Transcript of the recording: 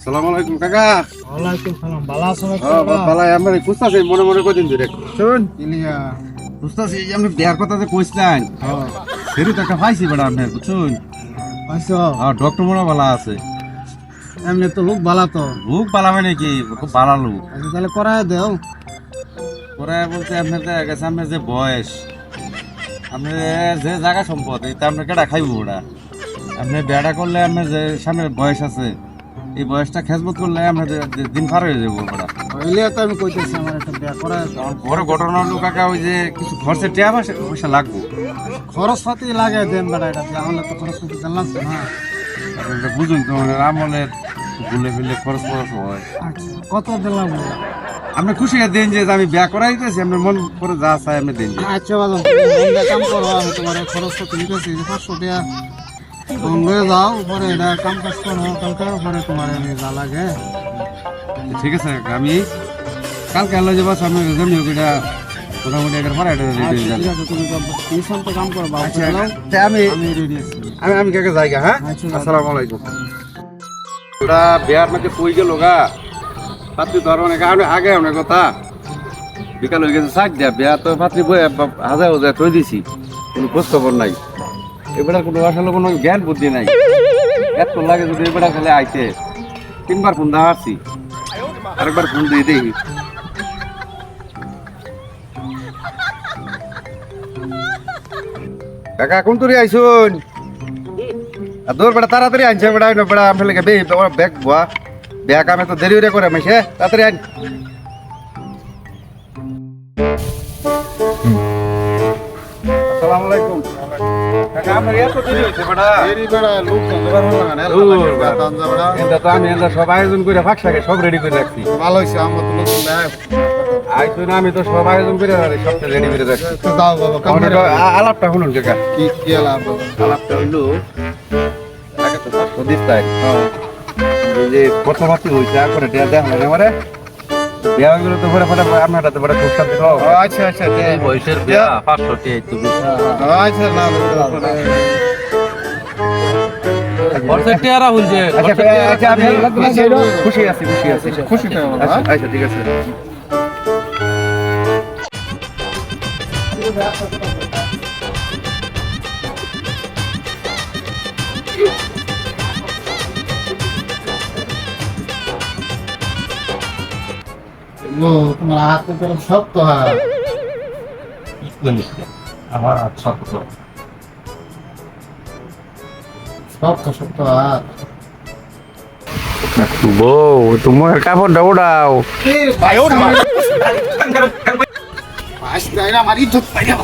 আসসালামু আলাইকুম কাকা। ওয়ালাইকুম সালাম। ভালো আছো নাকি? বালাই আমার খুঁজতাছি মনে মনে কদিন ধরে। শুন ইলিয়া। খুঁজতাছি এই যে আপনি বিয়ার কথা যে কইছিলেন সেরু তো একটা পাইছি বেটা আপনার বুঝছুন। পাইছো? ডক্টর মনে ভালো আছে। এমনি তো লোক ভালো তো। লোক ভালো হয় নাকি? খুব ভালো লোক। আচ্ছা তাহলে করায় দেও। পরে বলতে আপনার দেখা গেছে আপনার যে বয়স, আপনার যে জায়গা সম্পদ এটা আপনার কেটা খাইব ওটা। আপনি বিয়াটা করলে আপনার যে সামনে বয়স আছে এই বয়সটা খেজমত করলে আপনার দিন পার হয়ে যাবো ওটা। ইলিয়া তো আমি কইতেছি আমার একটা বিয়া করায় দাও। আমার বড় ঘটনা হলো কাকা ওই যে কিছু খরচের টিয়া পয়সা লাগবো। খরচ পাতি লাগে দেন বেটা, এটা দিয়ে আমার তো খরচ পাতি জানলাম না। আপনারা বুঝুন তো মানে আমলের ভুলে ফেলে খরচ খরচ হয়। আচ্ছা কত দিলাম? আপনি খুশি দেন যে আমি বিয়া করাই দিতেছি, আপনার মন করে যা চাই আপনি দেন। আচ্ছা বাজান কাম করো, আমি তোমার খরচ পাতি নিতেছি 500 টাকা লয়ে যাও, পরে এটা কাম কাজ করো কালকে, পরে তোমার আমি যা লাগে। ঠিক আছে কাকা, আমি কালকে আলো যাবো আমি যেমনি হোক এটা মোটামুটি একের পরে এটা রেডি হয়ে যাবে। ঠিক আছে, তুমি টিউশন তো কাম করো, আচ্ছা বাবা আমি আমি রেডি আছি। আমি কাকে যাইগা। হ্যাঁ আচ্ছা, আসসালামু আলাইকুম। ওরা বিয়ার মধ্যে কই গেল গা পাত্রী তো আর অনেক আগে অনেক কথা বিকাল হয়ে গেছে সাত দিয়া বিয়া তো পাত্রী বই হাজার হাজার থই দিছি, কোনো খোঁজ খবর নাই। এবারে কোনো আসলে কোনো জ্ঞান বুদ্ধি নাই। এত লাগে যদি এবারে খেলে আইতে 3বার ফোন দেওয়া আসছি, আরেকবার ফোন দিয়ে দেখি। কাকা কোন তুই আইসুন? দৌড় বেটা তাড়াতাড়ি আনছে বেটা বেটা আমি ফেলে ব্যাগ ভুয়া ব্যাগ আমি তো দেরি করে করে আমি তাড়াতাড়ি আন। আসসালামু আলাইকুম। কাকা আমার এত দেরি হইছে বেটা। লোক এটা তো আমি এটা সব আয়োজন করে ফাঁকসাকে সব রেডি করে রাখছি। ভালো হয়েছে, আমার তো লোক আইসুন আমি তো সব আয়োজন করে সবটা রেডি করে রাখছি। দাও বাবা। অনেক আলাপটা শুনুন কাকা। কি আলাপ? আলাপটা হইলো আগে তো 500 দিস তাই এই যে কথাবার্তা হইছে করে দেয়া দেয়া লাগে আমারে বিয়া গুলো তো পরে পরে আপনারা তো বড় খুব শান্তি দাও। আচ্ছা আচ্ছা, এই বয়সের বিয়া 500 টি তো আচ্ছা না খরচের আর হইছে। আচ্ছা আমি খুশি আছি খুশি আচ্ছা ঠিক আছে। তোমার হাতে তো শক্ত হাত। আমার হাত শক্ত। শক্ত হাত। বউ তোমার কাপড়টা উড়াও। আমার ইজ্জত পাইয়া